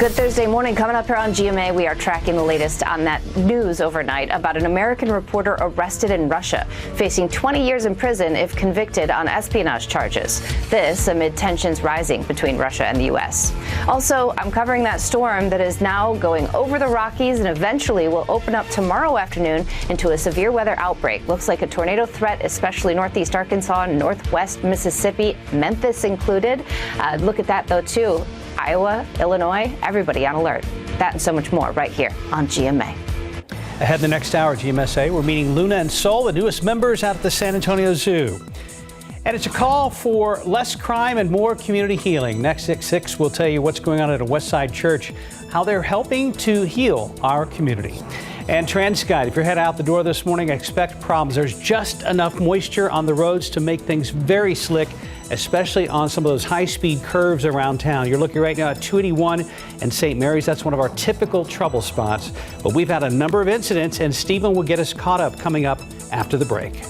Good Thursday morning. Coming up here on GMA, we are tracking the latest on that news overnight about an American reporter arrested in Russia, facing 20 years in prison if convicted on espionage charges. This amid tensions rising between Russia and the U.S. Also, I'm covering that storm that is now going over the Rockies and eventually will open up tomorrow afternoon into a severe weather outbreak. Looks like a tornado threat, especially northeast Arkansas, northwest Mississippi, Memphis included. Look at that, though, too. Iowa, Illinois, everybody on alert. That and so much more right here on GMA. Ahead in the next hour, GMSA, we're meeting Luna and Sol, the newest members out at the San Antonio Zoo. And it's a call for less crime and more community healing. Next at 6, we'll tell you what's going on at a Westside church, how they're helping to heal our community. And TransGuide, if you're heading out the door this morning, expect problems. There's just enough moisture on the roads to make things very slick, especially on some of those high-speed curves around town. You're looking right now at 281 and St. Mary's. That's one of our typical trouble spots. But we've had a number of incidents, and Stephen will get us caught up coming up after the break.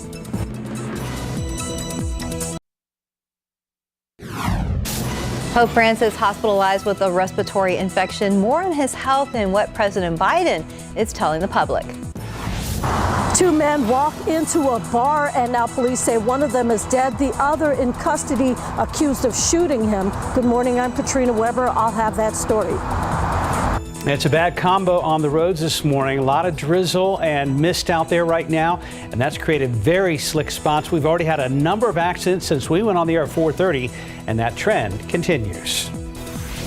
Pope Francis hospitalized with a respiratory infection. More on his health and what President Biden is telling the public. 2 men walk into a bar, and now police say one of them is dead, the other in custody, accused of shooting him. Good morning, I'm Katrina Weber. I'll have that story. It's a bad combo on the roads this morning. A lot of drizzle and mist out there right now, and that's created very slick spots. We've already had a number of accidents since we went on the air at 4:30, and that trend continues.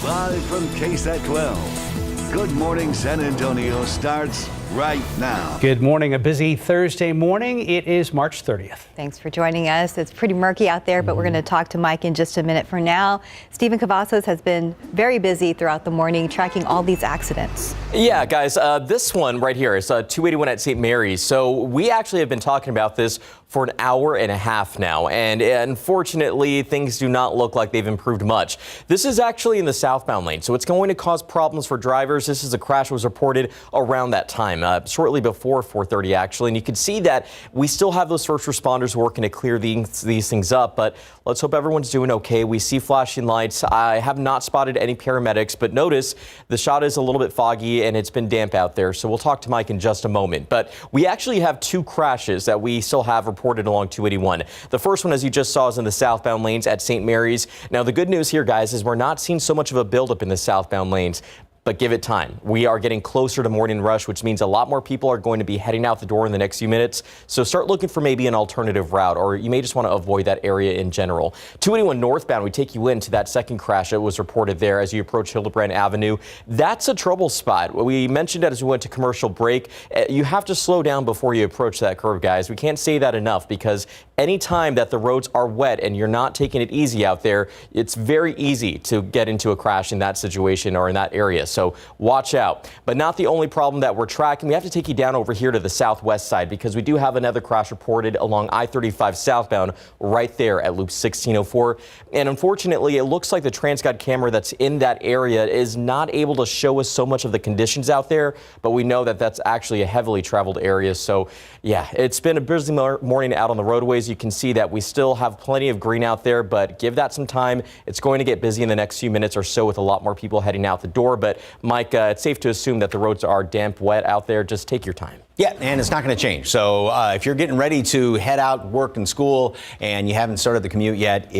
Live from KSAT 12. Good Morning San Antonio starts right now. Good morning. A busy Thursday morning. It is March 30th. Thanks for joining us. It's pretty murky out there, but we're going to talk to Mike in just a minute. For now, Stephen Cavazos has been very busy throughout the morning tracking all these accidents. Yeah, guys, this one right here is 281 at St. Mary's. So we actually have been talking about this for an hour and a half now, and unfortunately things do not look like they've improved much. This is actually in the southbound lane, so it's going to cause problems for drivers. This is a crash that was reported around that time, shortly before 4:30 actually, and you can see that we still have those first responders working to clear these things up, but let's hope everyone's doing okay. We see flashing lights. I have not spotted any paramedics, but notice the shot is a little bit foggy and it's been damp out there, so we'll talk to Mike in just a moment. But we actually have 2 crashes that we still have reported along 281. The first one, as you just saw, is in the southbound lanes at St. Mary's. Now, the good news here, guys, is we're not seeing so much of a buildup in the southbound lanes. But give it time. We are getting closer to morning rush, which means a lot more people are going to be heading out the door in the next few minutes. So start looking for maybe an alternative route, or you may just want to avoid that area in general. 281 northbound, we take you into that second crash that was reported there as you approach Hildebrand Avenue. That's a trouble spot. We mentioned that as we went to commercial break. You have to slow down before you approach that curve, guys. We can't say that enough, because anytime that the roads are wet and you're not taking it easy out there, it's very easy to get into a crash in that situation or in that area. So watch out. But not the only problem that we're tracking. We have to take you down over here to the southwest side, because we do have another crash reported along I-35 southbound right there at loop 1604. And unfortunately, it looks like the TransGuide camera that's in that area is not able to show us so much of the conditions out there, but we know that that's actually a heavily traveled area. So yeah, it's been a busy morning out on the roadways. You can see that we still have plenty of green out there, but give that some time. It's going to get busy in the next few minutes or so with a lot more people heading out the door. But Mike, it's safe to assume that the roads are damp, wet out there. Just take your time. Yeah, and it's not going to change. So if you're getting ready to head out, work and school, and you haven't started the commute yet,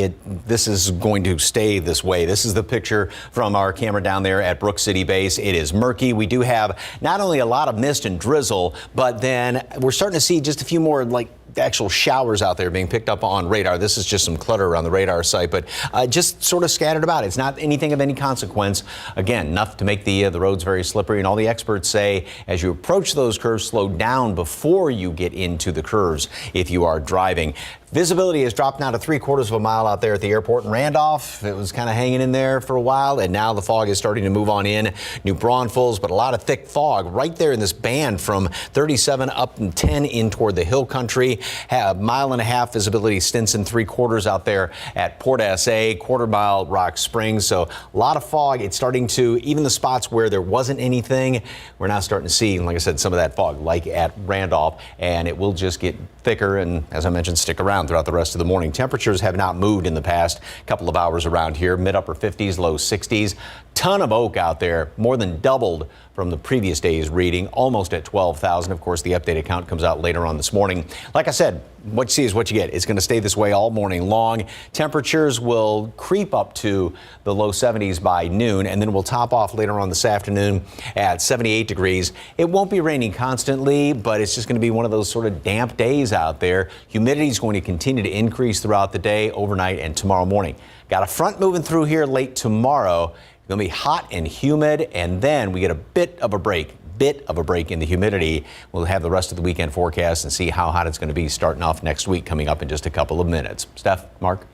this is going to stay this way. This is the picture from our camera down there at Brook City Base. It is murky. We do have not only a lot of mist and drizzle, but then we're starting to see just a few more actual showers out there being picked up on radar. This is just some clutter around the radar site, but just sort of scattered about. It's not anything of any consequence. Again, enough to make the roads very slippery. And all the experts say as you approach those curves, slow down before you get into the curves if you are driving. Visibility has dropped now to 3/4 of a mile out there at the airport in Randolph. It was kind of hanging in there for a while, and now the fog is starting to move on in. New Braunfels, but a lot of thick fog right there in this band from 37 up and 10 in toward the hill country. Have a mile and a half visibility, Stinson 3/4 out there at Port SA, 1/4 mile Rock Springs. So a lot of fog. It's starting to, even the spots where there wasn't anything, we're now starting to see, like I said, some of that fog like at Randolph, and it will just get thicker. And as I mentioned, stick around. down throughout the rest of the morning. Temperatures have not moved in the past couple of hours around here. Mid-upper 50s, low 60s. Ton of oak out there, more than doubled from the previous day's reading, almost at 12,000. Of course, the updated count comes out later on this morning. Like I said, what you see is what you get. It's going to stay this way all morning long. Temperatures will creep up to the low 70s by noon, and then we'll top off later on this afternoon at 78 degrees. It won't be raining constantly, but it's just going to be one of those sort of damp days out there. Humidity is going to continue to increase throughout the day, overnight, and tomorrow morning. Got a front moving through here late tomorrow. It's going to be hot and humid, and then we get a bit of a break in the humidity. We'll have the rest of the weekend forecast and see how hot it's going to be starting off next week, coming up in just a couple of minutes. Steph, Mark.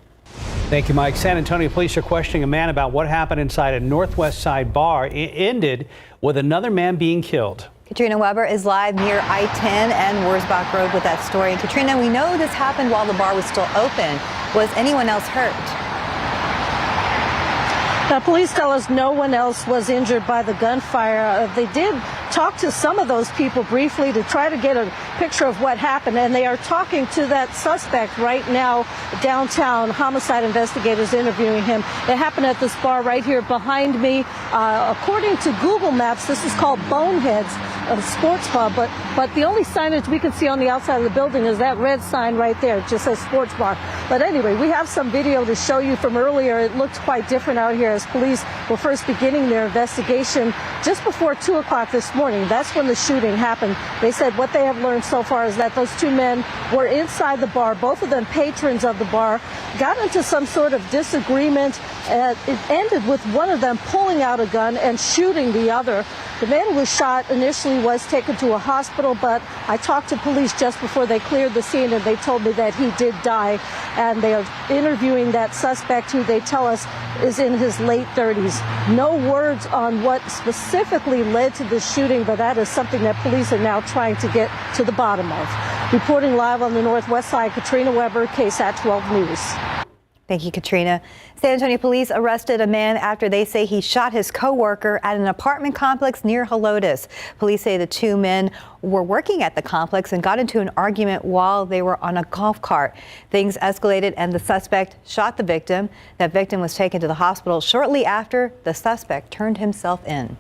Thank you, Mike. San Antonio police are questioning a man about what happened inside a Northwest Side bar. It ended with another man being killed. Katrina Weber is live near I-10 and Wurzbach Road with that story. And Katrina, we know this happened while the bar was still open. Was anyone else hurt? Now, police tell us no one else was injured by the gunfire. They did talk to some of those people briefly to try to get a picture of what happened, and they are talking to that suspect right now downtown. Homicide investigators interviewing him. It happened at this bar right here behind me. According to Google Maps, this is called Boneheads, a sports pub, but the only signage we can see on the outside of the building is that red sign right there. It just says sports bar. But anyway, we have some video to show you from earlier. It looked quite different out here as police were first beginning their investigation just before 2 o'clock this morning. That's when the shooting happened. They said what they have learned so far is that those two men were inside the bar, both of them patrons of the bar, got into some sort of disagreement. It ended with one of them pulling out a gun and shooting the other. The man who was shot initially was taken to a hospital, but I talked to police just before they cleared the scene, and they told me that he did die. And they are interviewing that suspect, who they tell us is in his late 30s. No words on what specifically led to the shooting, but that is something that police are now trying to get to the bottom of. Reporting live on the Northwest Side, Katrina Weber, KSAT 12 News. Thank you, Katrina. San Antonio police arrested a man after they say he shot his co-worker at an apartment complex near Helotes. Police say the two men were working at the complex and got into an argument while they were on a golf cart. Things escalated and the suspect shot the victim. That victim was taken to the hospital shortly after the suspect turned himself in.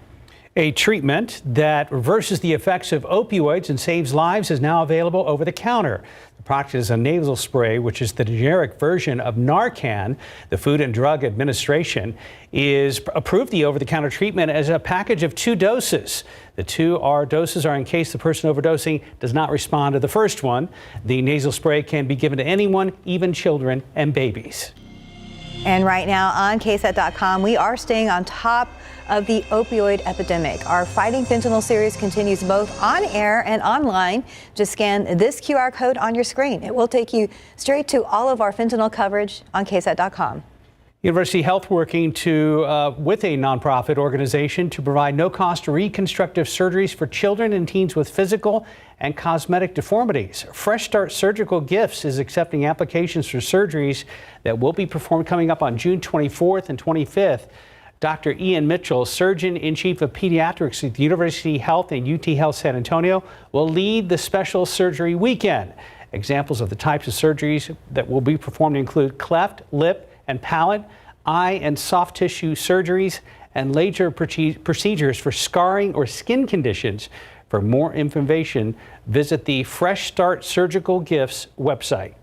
A treatment that reverses the effects of opioids and saves lives is now available over the counter. The product is a nasal spray, which is the generic version of Narcan. The Food and Drug Administration is approved the over-the-counter treatment as a package of 2 doses. The 2 doses are in case the person overdosing does not respond to the first one. The nasal spray can be given to anyone, even children and babies. And right now on KSAT.com, we are staying on top of the opioid epidemic. Our Fighting Fentanyl series continues both on air and online. Just scan this QR code on your screen. It will take you straight to all of our fentanyl coverage on KSAT.com. University Health working with a nonprofit organization to provide no-cost reconstructive surgeries for children and teens with physical and cosmetic deformities. Fresh Start Surgical Gifts is accepting applications for surgeries that will be performed coming up on June 24th and 25th. Dr. Ian Mitchell, Surgeon-in-Chief of Pediatrics at the University Health and UT Health San Antonio, will lead the special surgery weekend. Examples of the types of surgeries that will be performed include cleft, lip, and palate, eye and soft tissue surgeries, and laser procedures for scarring or skin conditions. For more information, visit the Fresh Start Surgical Gifts website.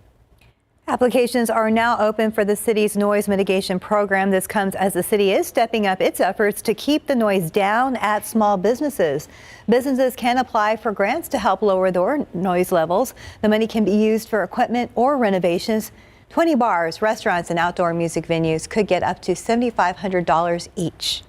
Applications are now open for the city's noise mitigation program. This comes as the city is stepping up its efforts to keep the noise down at small businesses. Businesses can apply for grants to help lower their noise levels. The money can be used for equipment or renovations. 20 bars, restaurants, and outdoor music venues could get up to $7,500 each.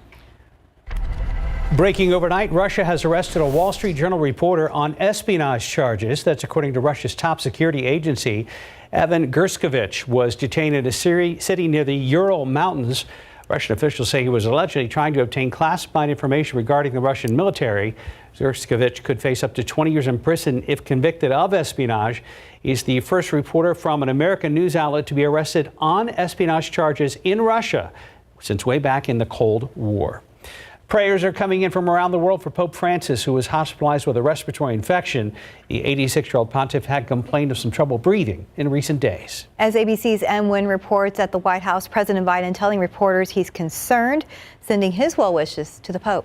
Breaking overnight, Russia has arrested a Wall Street Journal reporter on espionage charges. That's according to Russia's top security agency. Evan Gerskovich was detained in a city near the Ural Mountains. Russian officials say he was allegedly trying to obtain classified information regarding the Russian military. Gerskovich could face up to 20 years in prison if convicted of espionage. He's the first reporter from an American news outlet to be arrested on espionage charges in Russia since way back in the Cold War. Prayers are coming in from around the world for Pope Francis, who was hospitalized with a respiratory infection. The 86-year-old pontiff had complained of some trouble breathing in recent days. As ABC's M. Wynn reports at the White House, President Biden telling reporters he's concerned, sending his well wishes to the Pope.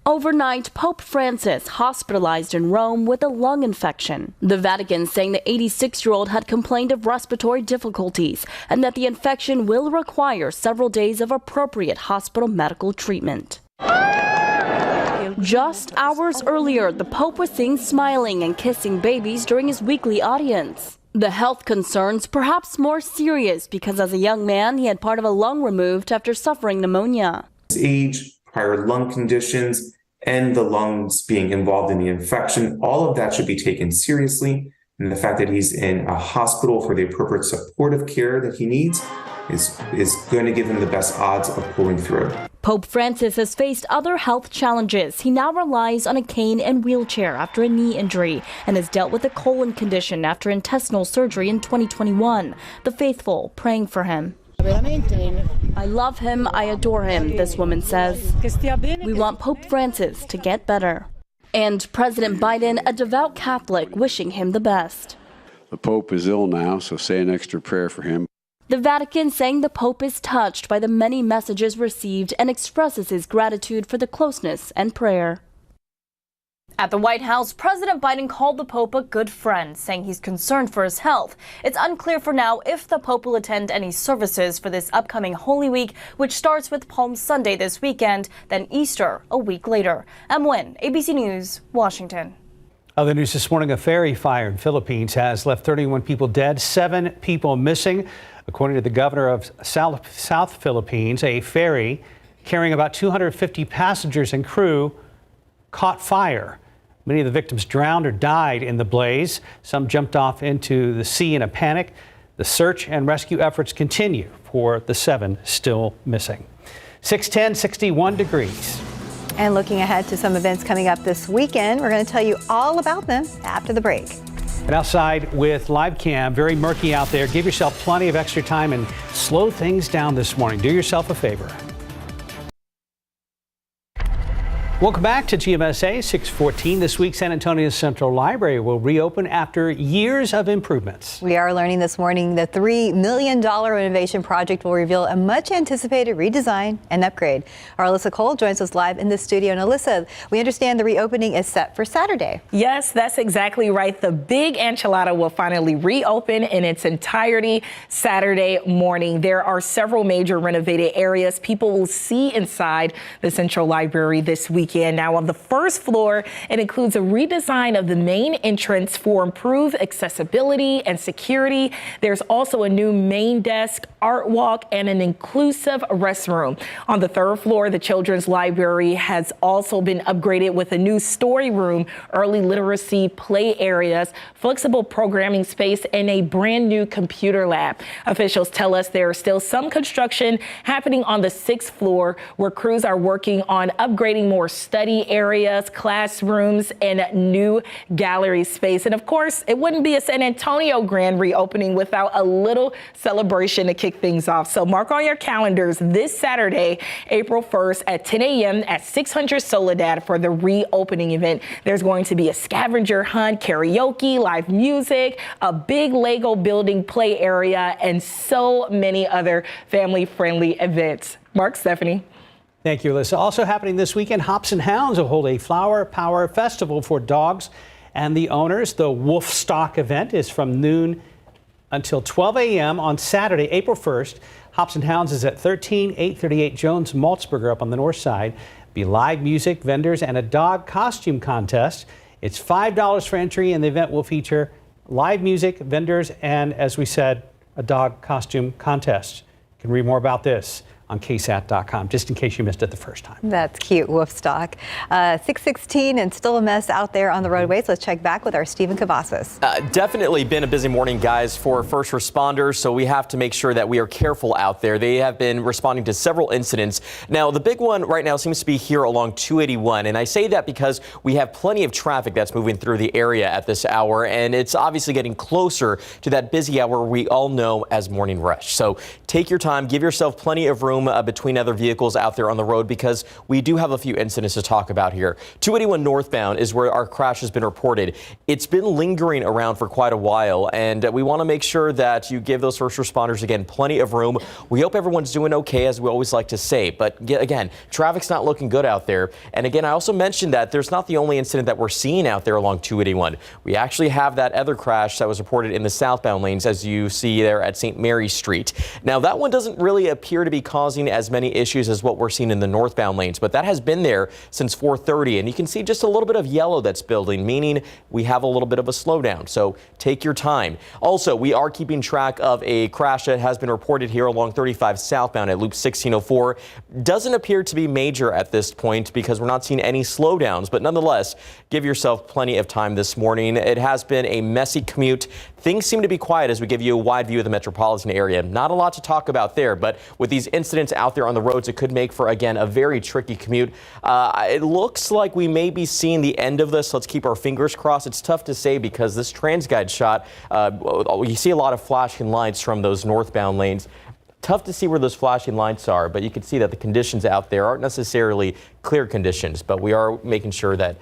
Overnight, Pope Francis hospitalized in Rome with a lung infection. The Vatican saying the 86-year-old had complained of respiratory difficulties and that the infection will require several days of appropriate hospital medical treatment. Just hours earlier, the Pope was seen smiling and kissing babies during his weekly audience. The health concerns perhaps more serious because as a young man, he had part of a lung removed after suffering pneumonia. His age, prior lung conditions, and the lungs being involved in the infection, all of that should be taken seriously. And the fact that he's in a hospital for the appropriate supportive care that he needs is going to give him the best odds of pulling through. Pope Francis has faced other health challenges. He now relies on a cane and wheelchair after a knee injury and has dealt with a colon condition after intestinal surgery in 2021. The faithful praying for him. I love him, I adore him, this woman says. We want Pope Francis to get better. And President Biden, a devout Catholic, wishing him the best. The Pope is ill now, so say an extra prayer for him. The Vatican saying the Pope is touched by the many messages received and expresses his gratitude for the closeness and prayer. At the White House, President Biden called the Pope a good friend, saying he's concerned for his health. It's unclear for now if the Pope will attend any services for this upcoming Holy Week, which starts with Palm Sunday this weekend, then Easter a week later. M. Wynn, ABC News, Washington. Other news this morning, a ferry fire in Philippines has left 31 people dead, 7 people missing. According to the governor of South Philippines, a ferry carrying about 250 passengers and crew caught fire. Many of the victims drowned or died in the blaze. Some jumped off into the sea in a panic. The search and rescue efforts continue for the 7 still missing. 6:10, 61 degrees. And looking ahead to some events coming up this weekend, we're going to tell you all about them after the break. And outside with live cam, very murky out there. Give yourself plenty of extra time and slow things down this morning. Do yourself a favor. Welcome back to GMSA 614. This week, San Antonio Central Library will reopen after years of improvements. We are learning this morning the $3 million renovation project will reveal a much anticipated redesign and upgrade. Our Alyssa Cole joins us live in the studio. And Alyssa, we understand the reopening is set for Saturday. Yes, that's exactly right. The Big Enchilada will finally reopen in its entirety Saturday morning. There are several major renovated areas people will see inside the Central Library this weekend. Now, on the first floor, it includes a redesign of the main entrance for improved accessibility and security. There's also a new main desk, art walk, and an inclusive restroom. On the third floor, the Children's Library has also been upgraded with a new story room, early literacy play areas, flexible programming space, and a brand new computer lab. Officials tell us there is still some construction happening on the 6th floor where crews are working on upgrading more study areas, classrooms, and new gallery space. And of course, it wouldn't be a San Antonio grand reopening without a little celebration to kick things off. So mark on your calendars this Saturday, April 1st at 10 a.m. at 600 Soledad for the reopening event. There's going to be a scavenger hunt, karaoke, live music, a big Lego building play area, and so many other family-friendly events. Mark, Stephanie. Thank you, Alyssa. Also happening this weekend, Hops and Hounds will hold a Flower Power Festival for dogs and the owners. The Wolf Stock event is from noon until 12 a.m. on Saturday, April 1st. Hops and Hounds is at 13838 Jones Maltzberger up on the north side. Be live music, vendors, and a dog costume contest. It's $5 for entry, and the event will feature live music, vendors, and, as we said, a dog costume contest. You can read more about this on ksat.com, just in case you missed it the first time. That's cute, Wolfstock. 6:16 and still a mess out there on the roadways. Let's check back with our Stephen Cavazos. Definitely been a busy morning, guys, for first responders, so we have to make sure that we are careful out there. They have been responding to several incidents. Now, the big one right now seems to be here along 281, and I say that because we have plenty of traffic that's moving through the area at this hour, and it's obviously getting closer to that busy hour we all know as morning rush. So take your time, give yourself plenty of room room between other vehicles out there on the road because we do have a few incidents to talk about here. 281 northbound is where our crash has been reported. It's been lingering around for quite a while, and we want to make sure that you give those first responders, again, plenty of room. We hope everyone's doing okay, as we always like to say. But again, traffic's not looking good out there. And again, I also mentioned that there's not the only incident that we're seeing out there along 281. We actually have that other crash that was reported in the southbound lanes, as you see there at St. Mary's Street. Now, that one doesn't really appear to be causing as many issues as what we're seeing in the northbound lanes, but that has been there since 4:30. And you can see just a little bit of yellow that's building, meaning we have a little bit of a slowdown. So take your time. Also, we are keeping track of a crash that has been reported here along 35 southbound at Loop 1604. Doesn't appear to be major at this point because we're not seeing any slowdowns, but nonetheless, give yourself plenty of time this morning. It has been a messy commute. Things seem to be quiet as we give you a wide view of the metropolitan area. Not a lot to talk about there, but with these incidents out there on the roads, it could make for, again, a very tricky commute. It looks like we may be seeing the end of this. Let's keep our fingers crossed. It's tough to say because this TransGuide shot, you see a lot of flashing lights from those northbound lanes. Tough to see where those flashing lights are, but you can see that the conditions out there aren't necessarily clear conditions, but we are making sure that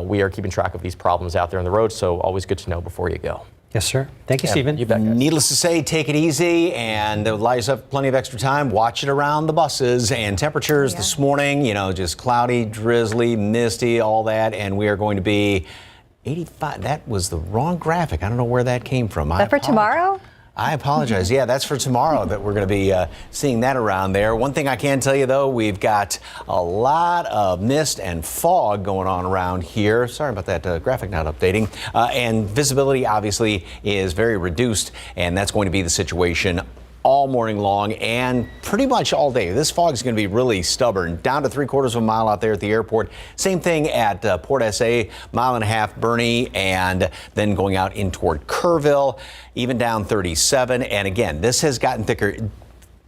we are keeping track of these problems out there on the road, so always good to know before you go. Yes, sir. Thank you, Stephen. You bet, needless to say, take it easy and allow yourself plenty of extra time. Watch it around the buses and temperatures this morning, just cloudy, drizzly, misty, all that. And we are going to be 85. That was the wrong graphic. I don't know where that came from. Is that for tomorrow? I apologize. Yeah, that's for tomorrow that we're going to be seeing that around there. One thing I can tell you, though, we've got a lot of mist and fog going on around here. Sorry about that graphic not updating. And visibility, obviously, is very reduced, and that's going to be the situation all morning long and pretty much all day. This fog is going to be really stubborn. Down to 3/4 of a mile out there at the airport. Same thing at Port SA, 1.5 miles Bernie, and then going out in toward Kerrville, even down 37. And again, this has gotten thicker.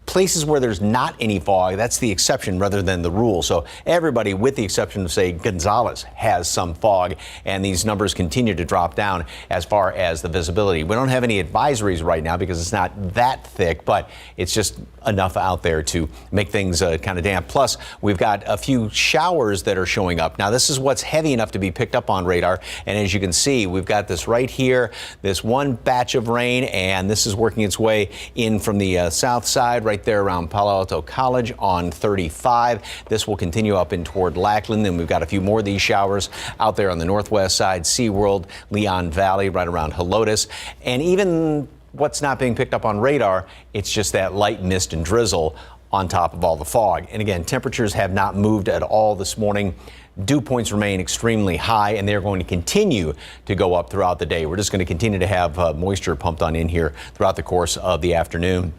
Places where there's not any fog, that's the exception rather than the rule. So everybody, with the exception of, say, Gonzales, has some fog, and these numbers continue to drop down as far as the visibility. We don't have any advisories right now because it's not that thick, but it's just enough out there to make things kind of damp. Plus, we've got a few showers that are showing up. Now, this is what's heavy enough to be picked up on radar, and as you can see, we've got this right here, this one batch of rain, and this is working its way in from the south side, right there around Palo Alto College on 35. This will continue up in toward Lackland. Then we've got a few more of these showers out there on the northwest side, SeaWorld, Leon Valley, right around Helotes. And even what's not being picked up on radar, it's just that light mist and drizzle on top of all the fog. And again, temperatures have not moved at all this morning. Dew points remain extremely high, and they're going to continue to go up throughout the day. We're just going to continue to have moisture pumped on in here throughout the course of the afternoon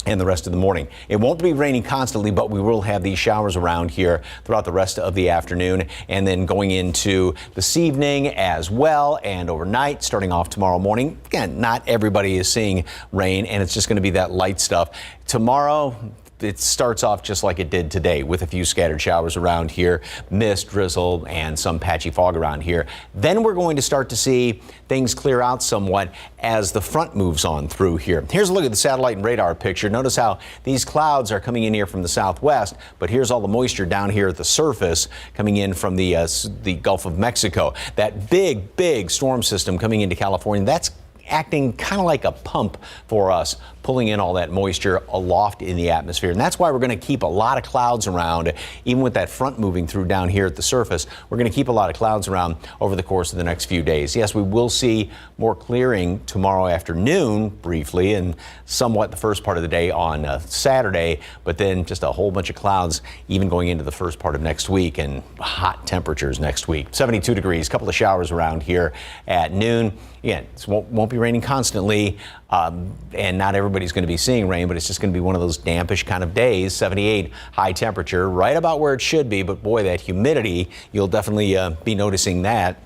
and the rest of the morning. It won't be raining constantly, but we will have these showers around here throughout the rest of the afternoon, and then going into this evening as well, and overnight, starting off tomorrow morning. Again, not everybody is seeing rain, and it's just going to be that light stuff. Tomorrow, it starts off just like it did today, with a few scattered showers around here, mist, drizzle, and some patchy fog around here. Then we're going to start to see things clear out somewhat as the front moves on through here. Here's a look at the satellite and radar picture. Notice how these clouds are coming in here from the southwest, but here's all the moisture down here at the surface coming in from the Gulf of Mexico. That big storm system coming into California, that's acting kind of like a pump for us, pulling in all that moisture aloft in the atmosphere. And that's why we're going to keep a lot of clouds around, even with that front moving through down here at the surface. We're going to keep a lot of clouds around over the course of the next few days. Yes, we will see more clearing tomorrow afternoon briefly, and somewhat the first part of the day on Saturday, but then just a whole bunch of clouds even going into the first part of next week, and hot temperatures next week. 72 degrees, a couple of showers around here at noon. Again, it won't be raining constantly, and not everybody's going to be seeing rain, but it's just going to be one of those dampish kind of days. 78 high temperature, right about where it should be, but boy, that humidity, you'll definitely be noticing that.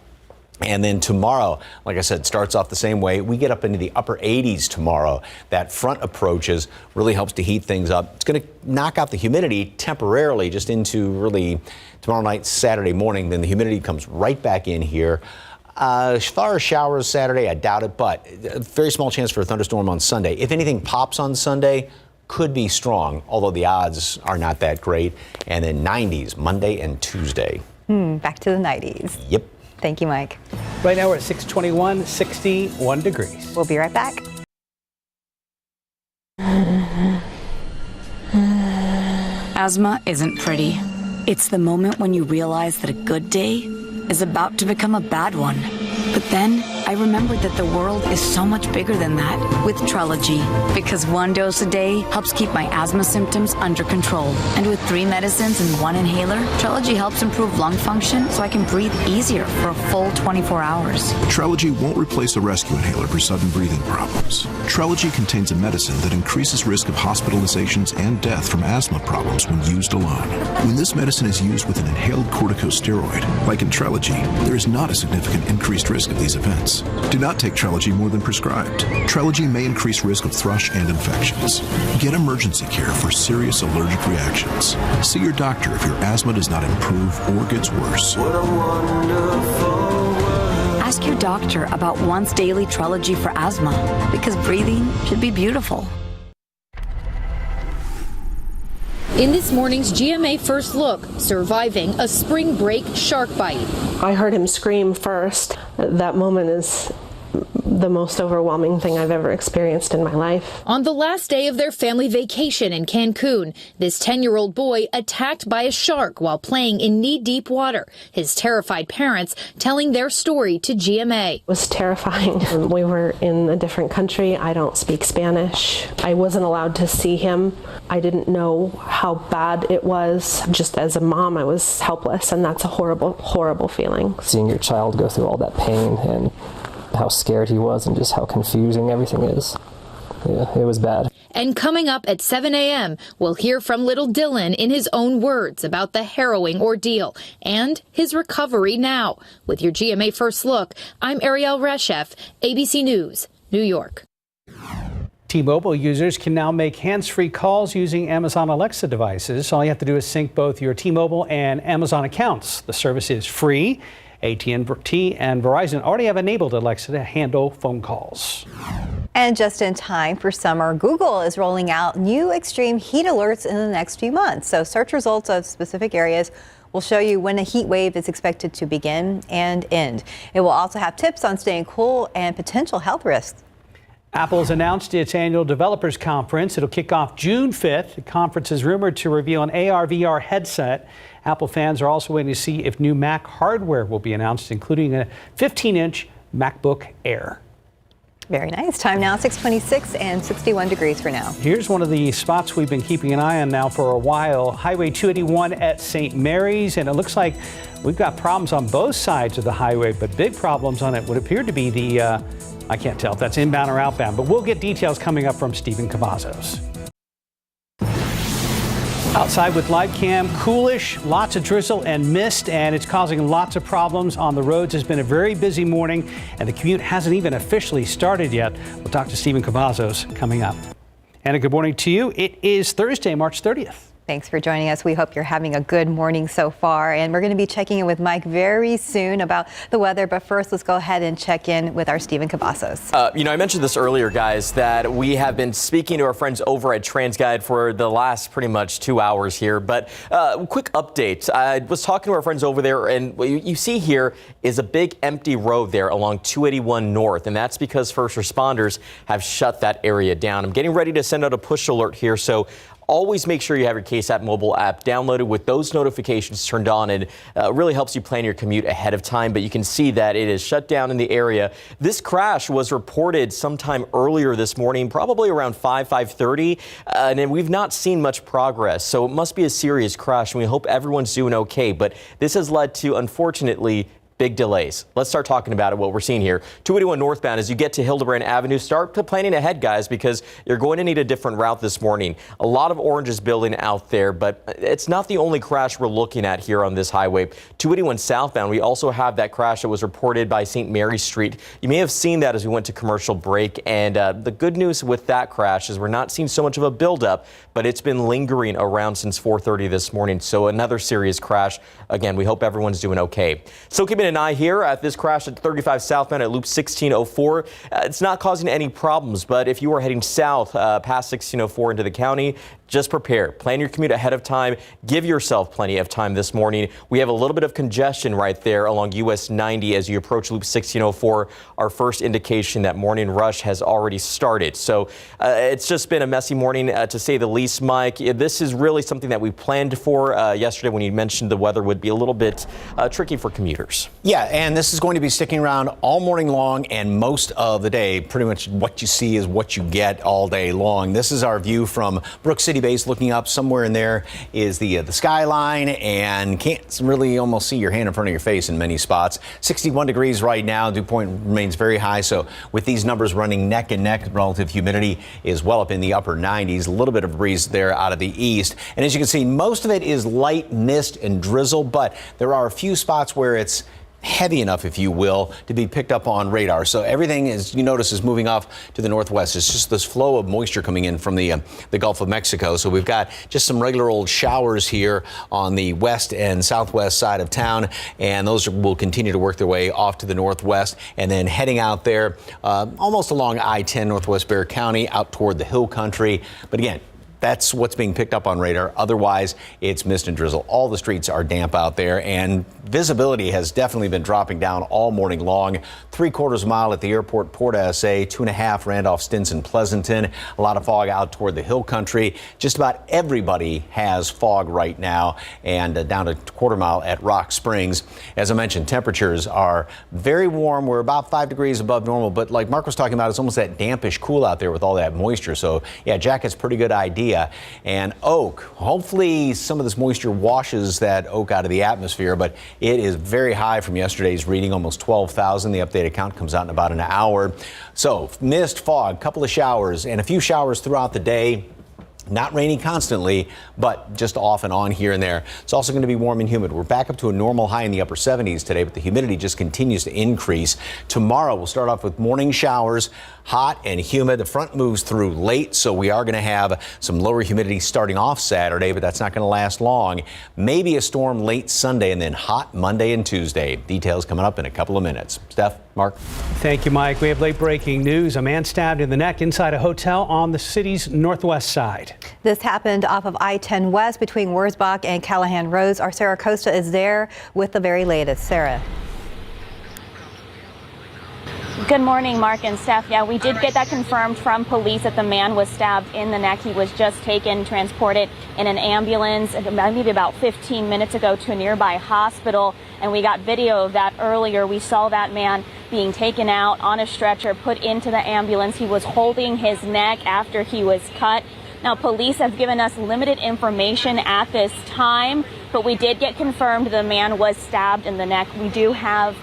And then tomorrow, like I said, starts off the same way. We get up into the upper 80s tomorrow. That front approaches, really helps to heat things up. It's going to knock out the humidity temporarily just into really tomorrow night, Saturday morning. Then the humidity comes right back in here. As far as showers Saturday, I doubt it, but a very small chance for a thunderstorm on Sunday. If anything pops on Sunday, could be strong, although the odds are not that great. And then 90s Monday and Tuesday. Back to the 90s. Yep. Thank you, Mike. Right now we're at 621, 61 degrees. We'll be right back. Asthma isn't pretty. It's the moment when you realize that a good day is about to become a bad one. But then I remembered that the world is so much bigger than that with Trelegy, because one dose a day helps keep my asthma symptoms under control. And with 3 medicines and 1 inhaler, Trelegy helps improve lung function so I can breathe easier for a full 24 hours. Trelegy won't replace a rescue inhaler for sudden breathing problems. Trelegy contains a medicine that increases risk of hospitalizations and death from asthma problems when used alone. When this medicine is used with an inhaled corticosteroid, like in Trelegy, there is not a significant increased risk of these events. Do not take Trelegy more than prescribed. Trelegy may increase risk of thrush and infections. Get emergency care for serious allergic reactions. See your doctor if your asthma does not improve or gets worse. Ask your doctor about once daily Trelegy for asthma, because breathing should be beautiful. In this morning's GMA First Look, surviving a spring break shark bite. I heard him scream first. That moment is the most overwhelming thing I've ever experienced in my life. On the last day of their family vacation in Cancun, this 10-year-old boy attacked by a shark while playing in knee-deep water. His terrified parents telling their story to GMA. It was terrifying. We were in a different country. I don't speak Spanish. I wasn't allowed to see him. I didn't know how bad it was. Just as a mom, I was helpless, and that's a horrible, horrible feeling. Seeing your child go through all that pain and how scared he was and just how confusing everything is. Yeah, it was bad. And coming up at 7 a.m., we'll hear from little Dylan in his own words about the harrowing ordeal and his recovery now. With your GMA First Look, I'm Ariel Reshef, ABC News, New York. T-Mobile users can now make hands-free calls using Amazon Alexa devices. All you have to do is sync both your T-Mobile and Amazon accounts. The service is free. AT&T and Verizon already have enabled Alexa to handle phone calls. And just in time for summer, Google is rolling out new extreme heat alerts in the next few months. So search results of specific areas will show you when a heat wave is expected to begin and end. It will also have tips on staying cool and potential health risks. Apple's announced its annual developers conference. It'll kick off June 5th. The conference is rumored to reveal an AR/VR headset. Apple fans are also waiting to see if new Mac hardware will be announced, including a 15-inch MacBook Air. Very nice. Time now, 6:26 and 61 degrees for now. Here's one of the spots we've been keeping an eye on now for a while. Highway 281 at St. Mary's, and it looks like we've got problems on both sides of the highway, but big problems on it would appear to be the I can't tell if that's inbound or outbound, but we'll get details coming up from Stephen Cavazos. Outside with live cam, coolish, lots of drizzle and mist, and it's causing lots of problems on the roads. It's been a very busy morning, and the commute hasn't even officially started yet. We'll talk to Stephen Cavazos coming up. And a good morning to you. It is Thursday, March 30th. Thanks for joining us. We hope you're having a good morning so far. And we're going to be checking in with Mike very soon about the weather. But first, let's go ahead and check in with our Stephen Cavazos. I mentioned this earlier, guys, that we have been speaking to our friends over at TransGuide for the last pretty much 2 hours here. But quick update. I was talking to our friends over there, and what you see here is a big empty road there along 281 North. And that's because first responders have shut that area down. I'm getting ready to send out a push alert here. So always make sure you have your KSAT mobile app downloaded with those notifications turned on. It really helps you plan your commute ahead of time. But you can see that it is shut down in the area. This crash was reported sometime earlier this morning, probably around 5:30. And then we've not seen much progress. So it must be a serious crash, and we hope everyone's doing okay. But this has led to, unfortunately, big delays. Let's start talking about it, what we're seeing here. 281 northbound, as you get to Hildebrand Avenue, start planning ahead, guys, because you're going to need a different route this morning. A lot of oranges building out there, but it's not the only crash we're looking at here on this highway. 281 southbound, we also have that crash that was reported by St. Mary Street. You may have seen that as we went to commercial break, and the good news with that crash is we're not seeing so much of a buildup, but it's been lingering around since 4:30 this morning. So another serious crash. Again, we hope everyone's doing okay. So keeping keeping an eye here at this crash at 35 southbound at Loop 1604. It's not causing any problems, but if you are heading south past 1604 into the county, just prepare. Plan your commute ahead of time. Give yourself plenty of time this morning. We have a little bit of congestion right there along US 90 as you approach Loop 1604. Our first indication that morning rush has already started. So it's just been a messy morning to say the least, Mike. This is really something that we planned for yesterday when you mentioned the weather would be a little bit tricky for commuters. Yeah, and this is going to be sticking around all morning long and most of the day. Pretty much what you see is what you get all day long. This is our view from Brook City Base. Looking up, somewhere in there is the skyline, and can't really almost see your hand in front of your face in many spots. 61 degrees right now. Dew point remains very high, so with these numbers running neck and neck, relative humidity is well up in the upper 90s. A little bit of breeze there out of the east, and as you can see, most of it is light mist and drizzle, but there are a few spots where it's heavy enough, if you will, to be picked up on radar. So everything, as you notice, is moving off to the northwest. It's just this flow of moisture coming in from the Gulf of Mexico. So we've got just some regular old showers here on the west and southwest side of town, and those will continue to work their way off to the northwest and then heading out there almost along I-10 Northwest Bexar County out toward the hill country. But again, that's what's being picked up on radar. Otherwise, it's mist and drizzle. All the streets are damp out there, and visibility has definitely been dropping down all morning long. 3/4 mile at the airport, Port SA, 2.5 Randolph, Stinson, Pleasanton. A lot of fog out toward the hill country. Just about everybody has fog right now, and down to 1/4 mile at Rock Springs. As I mentioned, temperatures are very warm. We're about 5 degrees above normal, but like Mark was talking about, it's almost that dampish cool out there with all that moisture. So yeah, jacket's a pretty good idea. And Oak, hopefully some of this moisture washes that Oak out of the atmosphere, but it is very high from yesterday's reading, almost 12,000. The updated count comes out in about an hour. So mist, fog, couple of showers, and a few showers throughout the day. Not raining constantly, but just off and on here and there. It's also going to be warm and humid. We're back up to a normal high in the upper 70s today, but the humidity just continues to increase. Tomorrow, we'll start off with morning showers, hot and humid. The front moves through late, so we are going to have some lower humidity starting off Saturday, but that's not going to last long. Maybe a storm late Sunday and then hot Monday and Tuesday. Details coming up in a couple of minutes. Steph, Mark. Thank you, Mike. We have late breaking news. A man stabbed in the neck inside a hotel on the city's northwest side. This happened off of I-10 West between Wurzbach and Callahan Roads. Our Sarah Costa is there with the very latest. Sarah. Good morning, Mark and Steph. Yeah, we did get that confirmed from police that the man was stabbed in the neck. He was just transported in an ambulance maybe about 15 minutes ago to a nearby hospital. And we got video of that earlier. We saw that man being taken out on a stretcher, put into the ambulance. He was holding his neck after he was cut. Now, police have given us limited information at this time, but we did get confirmed the man was stabbed in the neck. We do have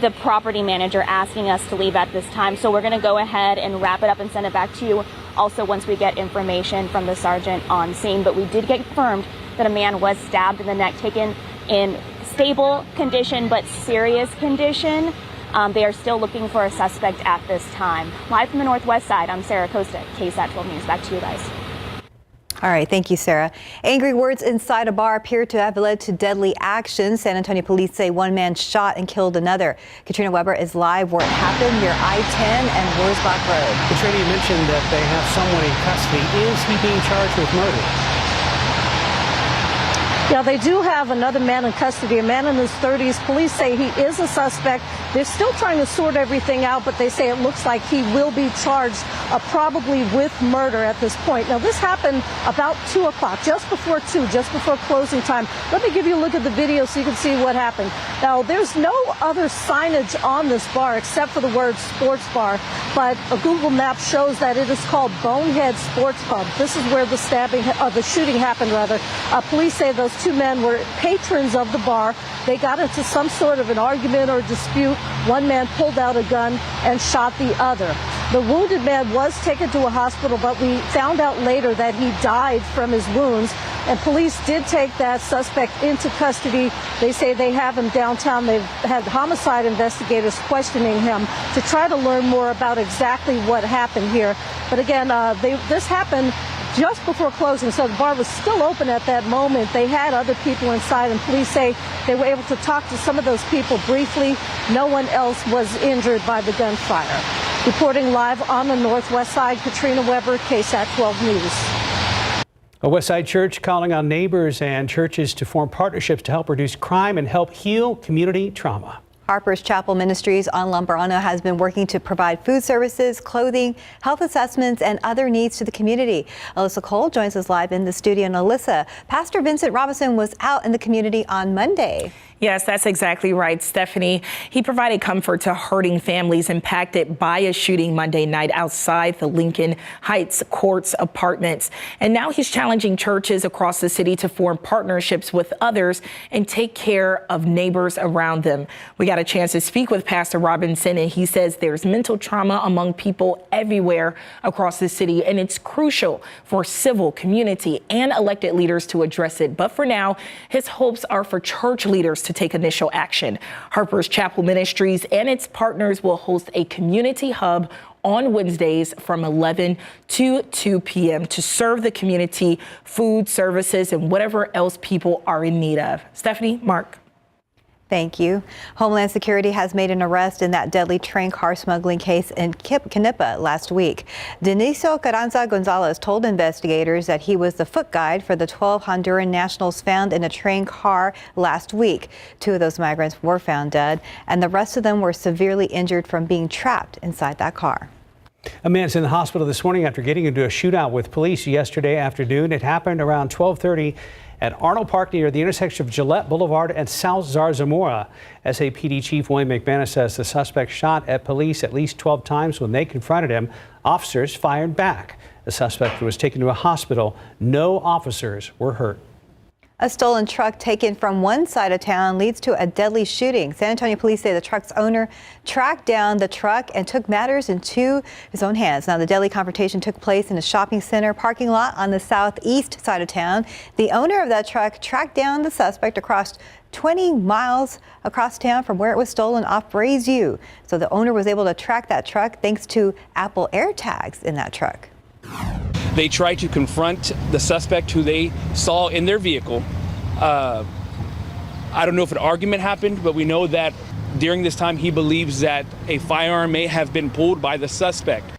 the property manager asking us to leave at this time, so we're going to go ahead and wrap it up and send it back to you also once we get information from the sergeant on scene. But we did get confirmed that a man was stabbed in the neck, taken in stable condition but serious condition. They are still looking for a suspect at this time. Live from the northwest side, I'm Sarah Costa, KSAT 12 News. Back to you guys. All right, thank you, Sarah. Angry words inside a bar appear to have led to deadly action. San Antonio police say one man shot and killed another. Katrina Weber is live where it happened near I-10 and Wurzbach Road. Katrina, you mentioned that they have someone in custody. Is he being charged with murder? Yeah, they do have another man in custody, a man in his 30s. Police say he is a suspect. They're still trying to sort everything out, but they say it looks like he will be charged probably with murder at this point. Now, this happened about 2 o'clock, just before closing time. Let me give you a look at the video so you can see what happened. Now, there's no other signage on this bar except for the word sports bar, but a Google map shows that it is called Bonehead Sports Pub. This is where the shooting happened, rather. Police say those two men were patrons of the bar. They got into some sort of an argument or dispute. One man pulled out a gun and shot the other. The wounded man was taken to a hospital, but we found out later that he died from his wounds. And police did take that suspect into custody. They say they have him downtown. They've had homicide investigators questioning him to try to learn more about exactly what happened here. But again, this happened just before closing. So the bar was still open at that moment. They had other people inside, and police say they were able to talk to some of those people briefly. No one else was injured by the gunfire. Reporting live on the Northwest Side, Katrina Weber, KSAT 12 News. A Westside church calling on neighbors and churches to form partnerships to help reduce crime and help heal community trauma. Harper's Chapel Ministries on Lumberano has been working to provide food services, clothing, health assessments, and other needs to the community. Alyssa Cole joins us live in the studio. And Alyssa, Pastor Vincent Robinson was out in the community on Monday. Yes, that's exactly right, Stephanie. He provided comfort to hurting families impacted by a shooting Monday night outside the Lincoln Heights Courts apartments. And now he's challenging churches across the city to form partnerships with others and take care of neighbors around them. We got a chance to speak with Pastor Robinson, and he says there's mental trauma among people everywhere across the city, and it's crucial for civil, community, and elected leaders to address it. But for now, his hopes are for church leaders to take initial action. Harper's Chapel Ministries and its partners will host a community hub on Wednesdays from 11 to 2 p.m. to serve the community food, services, and whatever else people are in need of. Stephanie, Mark. Thank you. Homeland Security has made an arrest in that deadly train car smuggling case in Canipa last week. Deniso Carranza Gonzalez told investigators that he was the foot guide for the 12 Honduran nationals found in a train car last week. 2 of those migrants were found dead, and the rest of them were severely injured from being trapped inside that car. A man's in the hospital this morning after getting into a shootout with police yesterday afternoon. It happened around 12:30 at Arnold Park near the intersection of Gillette Boulevard and South Zarzamora. SAPD Chief William McManus says the suspect shot at police at least 12 times. When they confronted him, officers fired back. The suspect was taken to a hospital. No officers were hurt. A stolen truck taken from one side of town leads to a deadly shooting. San Antonio police say the truck's owner tracked down the truck and took matters into his own hands. Now, the deadly confrontation took place in a shopping center parking lot on the southeast side of town. The owner of that truck tracked down the suspect across 20 miles across town from where it was stolen off Brays U. So the owner was able to track that truck thanks to Apple AirTags in that truck. They tried to confront the suspect who they saw in their vehicle. I don't know if an argument happened, but we know that during this time he believes that a firearm may have been pulled by the suspect.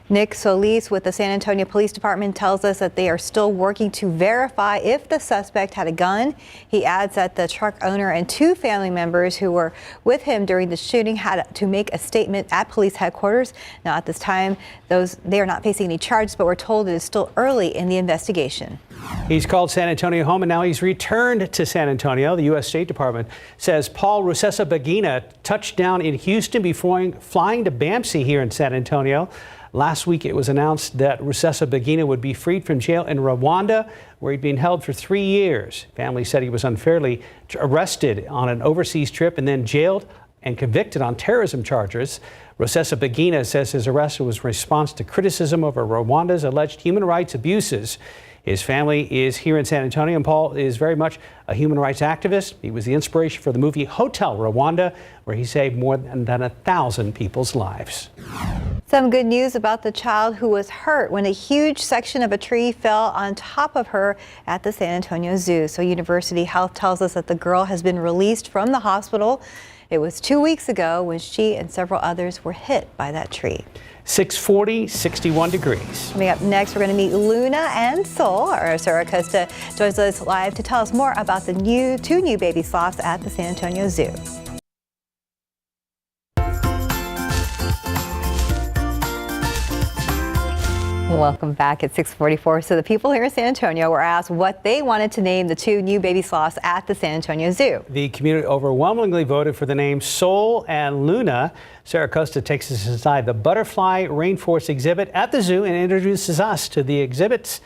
Nick Solis with the San Antonio Police Department tells us that they are still working to verify if the suspect had a gun. He adds that the truck owner and 2 family members who were with him during the shooting had to make a statement at police headquarters. Now, at this time, they are not facing any charges, but we're told it is still early in the investigation. He's called San Antonio home, and now he's returned to San Antonio. The U.S. State Department says Paul Rusesabagina touched down in Houston before flying to BAMC here in San Antonio. Last week, it was announced that Rusesabagina would be freed from jail in Rwanda, where he'd been held for 3 years. Family said he was unfairly arrested on an overseas trip and then jailed and convicted on terrorism charges. Rusesabagina says his arrest was in response to criticism over Rwanda's alleged human rights abuses. His family is here in San Antonio, and Paul is very much a human rights activist. He was the inspiration for the movie Hotel Rwanda, where he saved more than 1,000 people's lives. Some good news about the child who was hurt when a huge section of a tree fell on top of her at the San Antonio Zoo. So University Health tells us that the girl has been released from the hospital. It was 2 weeks ago when she and several others were hit by that tree. 640, 61 degrees. Coming up next, we're going to meet Luna and Sol. Our Sarah Costa joins us live to tell us more about the 2 new baby sloths at the San Antonio Zoo. Welcome back at 6:44. So the people here in San Antonio were asked what they wanted to name the 2 new baby sloths at the San Antonio Zoo. The community overwhelmingly voted for the names Sol and Luna. Sarah Costa takes us inside the Butterfly Rainforest exhibit at the zoo and introduces us to the exhibit's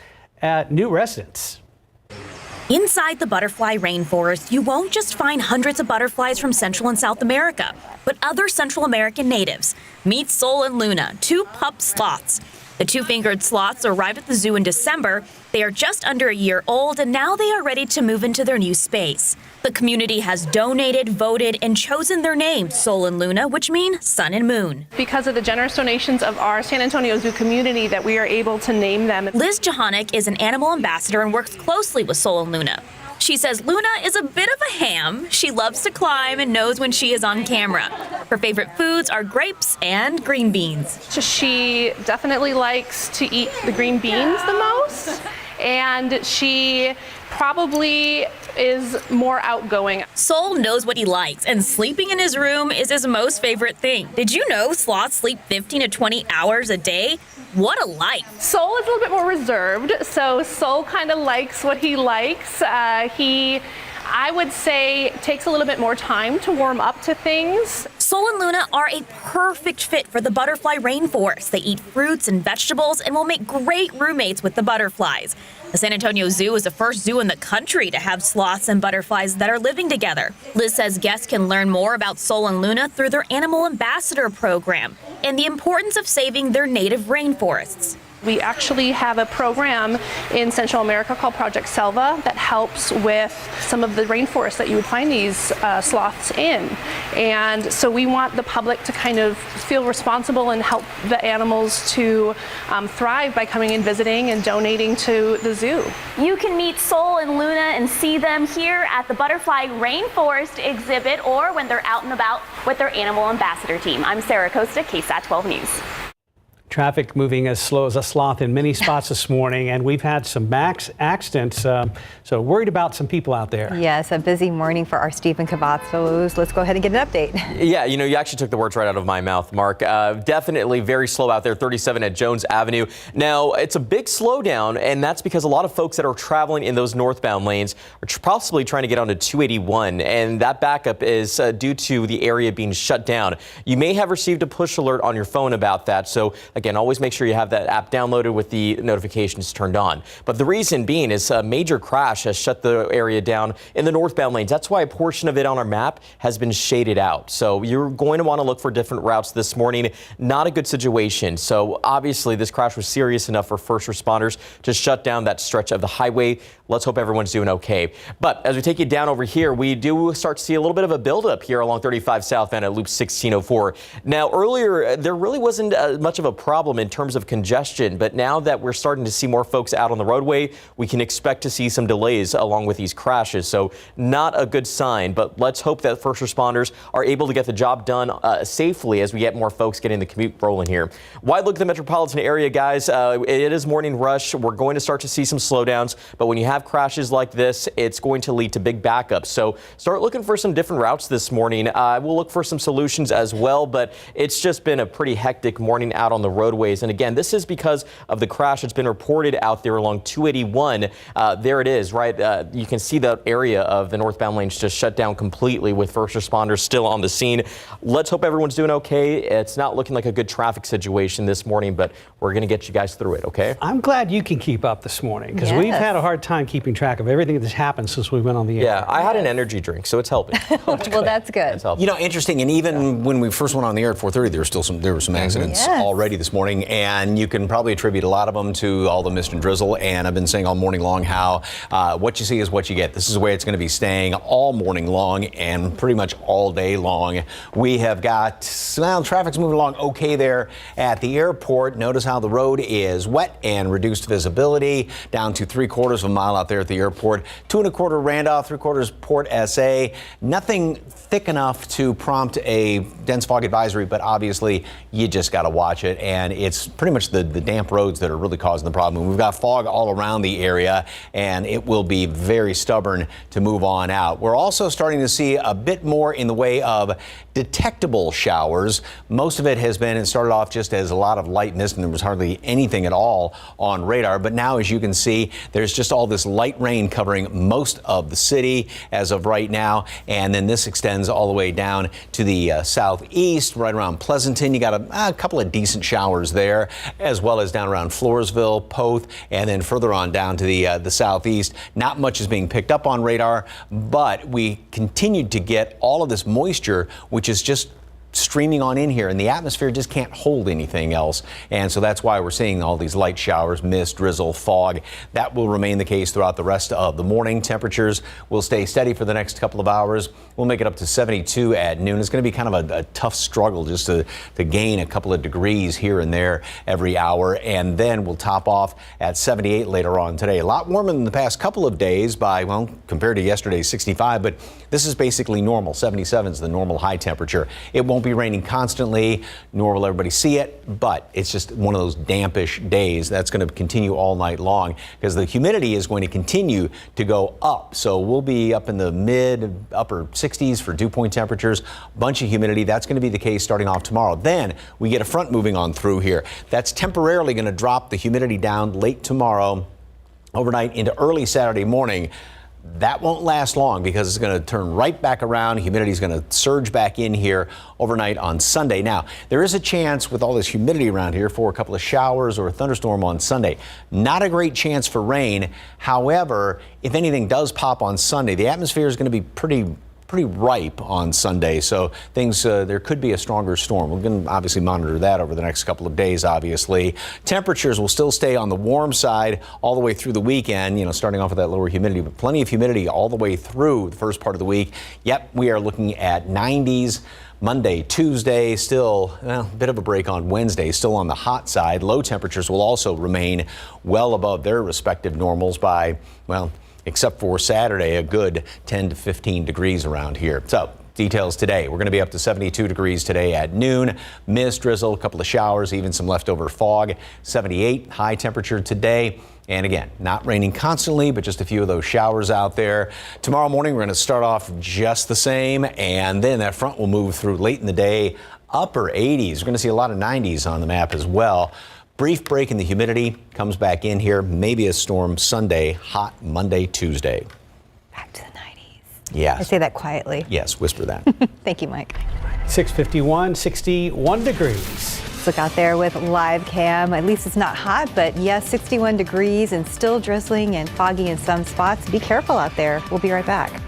new residents. Inside the Butterfly Rainforest, you won't just find hundreds of butterflies from Central and South America, but other Central American natives. Meet Sol and Luna, 2 pup sloths. The two-fingered sloths arrived at the zoo in December. They are just under a year old, and now they are ready to move into their new space. The community has donated, voted, and chosen their names, Sol and Luna, which mean sun and moon. Because of the generous donations of our San Antonio Zoo community that we are able to name them. Liz Johannick is an animal ambassador and works closely with Sol and Luna. She says Luna is a bit of a ham. She loves to climb and knows when she is on camera. Her favorite foods are grapes and green beans. She definitely likes to eat the green beans the most, and she probably is more outgoing. Sol knows what he likes, and sleeping in his room is his most favorite thing. Did you know sloths sleep 15 to 20 hours a day? What a life. Sol is a little bit more reserved, so Sol kind of likes what he likes. I would say, takes a little bit more time to warm up to things. Sol and Luna are a perfect fit for the butterfly rainforest. They eat fruits and vegetables and will make great roommates with the butterflies. The San Antonio Zoo is the first zoo in the country to have sloths and butterflies that are living together. Liz says guests can learn more about Sol and Luna through their Animal Ambassador program and the importance of saving their native rainforests. We actually have a program in Central America called Project Selva that helps with some of the rainforests that you would find these sloths in. And so we want the public to kind of feel responsible and help the animals to thrive by coming and visiting and donating to the zoo. You can meet Sol and Luna and see them here at the Butterfly Rainforest exhibit or when they're out and about with their Animal Ambassador team. I'm Sarah Costa, KSAT 12 News. Traffic moving as slow as a sloth in many spots this morning, and we've had some max accidents, so worried about some people out there. Yes, a busy morning for our Stephen Cavazos. Let's go ahead and get an update. Yeah, you know, you actually took the words right out of my mouth, Mark. Definitely very slow out there, 37 at Jones Avenue. Now, it's a big slowdown, and that's because a lot of folks that are traveling in those northbound lanes are possibly trying to get onto 281, and that backup is due to the area being shut down. You may have received a push alert on your phone about that, so again, always make sure you have that app downloaded with the notifications turned on. But the reason being is a major crash has shut the area down in the northbound lanes. That's why a portion of it on our map has been shaded out. So you're going to want to look for different routes this morning. Not a good situation. So obviously this crash was serious enough for first responders to shut down that stretch of the highway. Let's hope everyone's doing okay. But as we take you down over here, we do start to see a little bit of a buildup here along 35 southbound at Loop 1604. Now earlier, there really wasn't much of a problem in terms of congestion, but now that we're starting to see more folks out on the roadway, we can expect to see some delays along with these crashes. So not a good sign, but let's hope that first responders are able to get the job done safely as we get more folks getting the commute rolling here. Wide look at the metropolitan area, guys. It is morning rush. We're going to start to see some slowdowns, but when you have crashes like this, it's going to lead to big backups. So start looking for some different routes this morning. We'll look for some solutions as well, but it's just been a pretty hectic morning out on the roadways. And again, this is because of the crash that's been reported out there along 281. There it is, right? You can see the area of the northbound lanes just shut down completely with first responders still on the scene. Let's hope everyone's doing okay. It's not looking like a good traffic situation this morning, but we're going to get you guys through it, okay? I'm glad you can keep up this morning because we've had a hard time keeping track of everything that's happened since we went on the air. Yeah, I had an energy drink, so it's helping. Well, that's good. You know, interesting, and even when we first went on the air at 4:30, there were some accidents already this morning, and you can probably attribute a lot of them to all the mist and drizzle. And I've been saying all morning long how what you see is what you get. This is the way it's going to be staying all morning long and pretty much all day long. We have got, well, traffic's moving along okay there at the airport. Notice how the road is wet and reduced visibility down to 3/4 of a mile out there at the airport. 2 1/4 Randolph, 3/4 Port SA. Nothing thick enough to prompt a dense fog advisory, but obviously you just got to watch it. And it's pretty much the damp roads that are really causing the problem. We've got fog all around the area, and it will be very stubborn to move on out. We're also starting to see a bit more in the way of detectable showers. Most of it has been, it started off just as a lot of light mist, and there was hardly anything at all on radar. But now, as you can see, there's just all this light rain covering most of the city as of right now. And then this extends all the way down to the southeast, right around Pleasanton. You got a couple of decent showers there, as well as down around Floresville, Poth, and then further on down to the southeast. Not much is being picked up on radar, but we continued to get all of this moisture, which is just streaming on in here, and the atmosphere just can't hold anything else. And so that's why we're seeing all these light showers, mist, drizzle, fog. That will remain the case throughout the rest of the morning. Temperatures will stay steady for the next couple of hours. We'll make it up to 72 at noon. It's going to be kind of a tough struggle just to gain a couple of degrees here and there every hour. And then we'll top off at 78 later on today. A lot warmer than the past couple of days by, well, compared to yesterday's 65, but this is basically normal. 77 is the normal high temperature. It won't be raining constantly, nor will everybody see it, but it's just one of those dampish days. That's going to continue all night long because the humidity is going to continue to go up. So we'll be up in the mid upper 60s for dew point temperatures, bunch of humidity. That's going to be the case starting off tomorrow. Then we get a front moving on through here. That's temporarily going to drop the humidity down late tomorrow, overnight into early Saturday morning. That won't last long because it's going to turn right back around. Humidity is going to surge back in here overnight on Sunday. Now, there is a chance with all this humidity around here for a couple of showers or a thunderstorm on Sunday. Not a great chance for rain. However, if anything does pop on Sunday, the atmosphere is going to be pretty ripe on Sunday, so things there could be a stronger storm. We're going to obviously monitor that over the next couple of days. Obviously, temperatures will still stay on the warm side all the way through the weekend. You know, starting off with that lower humidity, but plenty of humidity all the way through the first part of the week. Yep, we are looking at 90s. Monday, Tuesday, still a bit of a break on Wednesday, still on the hot side. Low temperatures will also remain well above their respective normals by, well, except for Saturday, a good 10 to 15 degrees around here. So details today. We're going to be up to 72 degrees today at noon. Mist, drizzle, a couple of showers, even some leftover fog. 78 high temperature today. And again, not raining constantly, but just a few of those showers out there. Tomorrow morning, we're going to start off just the same. And then that front will move through late in the day, upper 80s. We're going to see a lot of 90s on the map as well. Brief break in the humidity comes back in here. Maybe a storm Sunday, hot Monday, Tuesday. Back to the 90s. Yes. I say that quietly. Yes, whisper that. Thank you, Mike. 6:51, 61 degrees. Let's look out there with live cam. At least it's not hot, but yes, 61 degrees and still drizzling and foggy in some spots. Be careful out there. We'll be right back.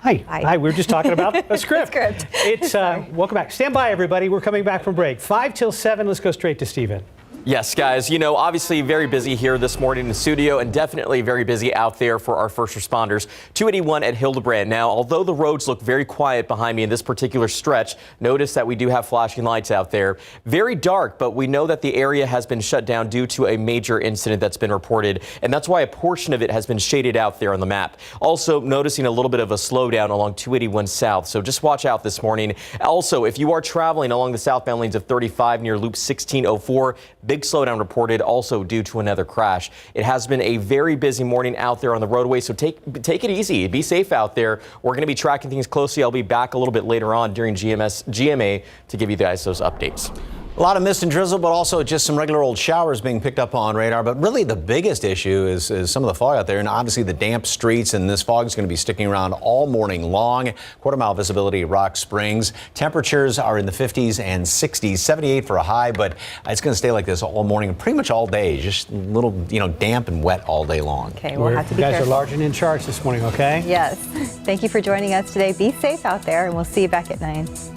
Hi. We were just talking about a script. It's welcome back. Stand by, everybody. We're coming back from break. 5 till 7. Let's go straight to Stephen. Yes, guys, you know, obviously very busy here this morning in the studio and definitely very busy out there for our first responders. 281 at Hildebrand. Now, although the roads look very quiet behind me in this particular stretch, notice that we do have flashing lights out there. Very dark, but we know that the area has been shut down due to a major incident that's been reported, and that's why a portion of it has been shaded out there on the map. Also noticing a little bit of a slowdown along 281 South, so just watch out this morning. Also, if you are traveling along the southbound lanes of 35 near Loop 1604, big slowdown reported also due to another crash. It has been a very busy morning out there on the roadway, so take it easy. Be safe out there. We're going to be tracking things closely. I'll be back a little bit later on during GMA to give you guys those updates. A lot of mist and drizzle, but also just some regular old showers being picked up on radar. But really the biggest issue is some of the fog out there, and obviously the damp streets, and this fog is going to be sticking around all morning long. Quarter-mile visibility at Rock Springs. Temperatures are in the 50s and 60s, 78 for a high, but it's going to stay like this all morning, pretty much all day. Just a little, damp and wet all day long. Okay, we'll have to be careful. You guys are large and in charge this morning, okay? Yes. Thank you for joining us today. Be safe out there, and we'll see you back at 9.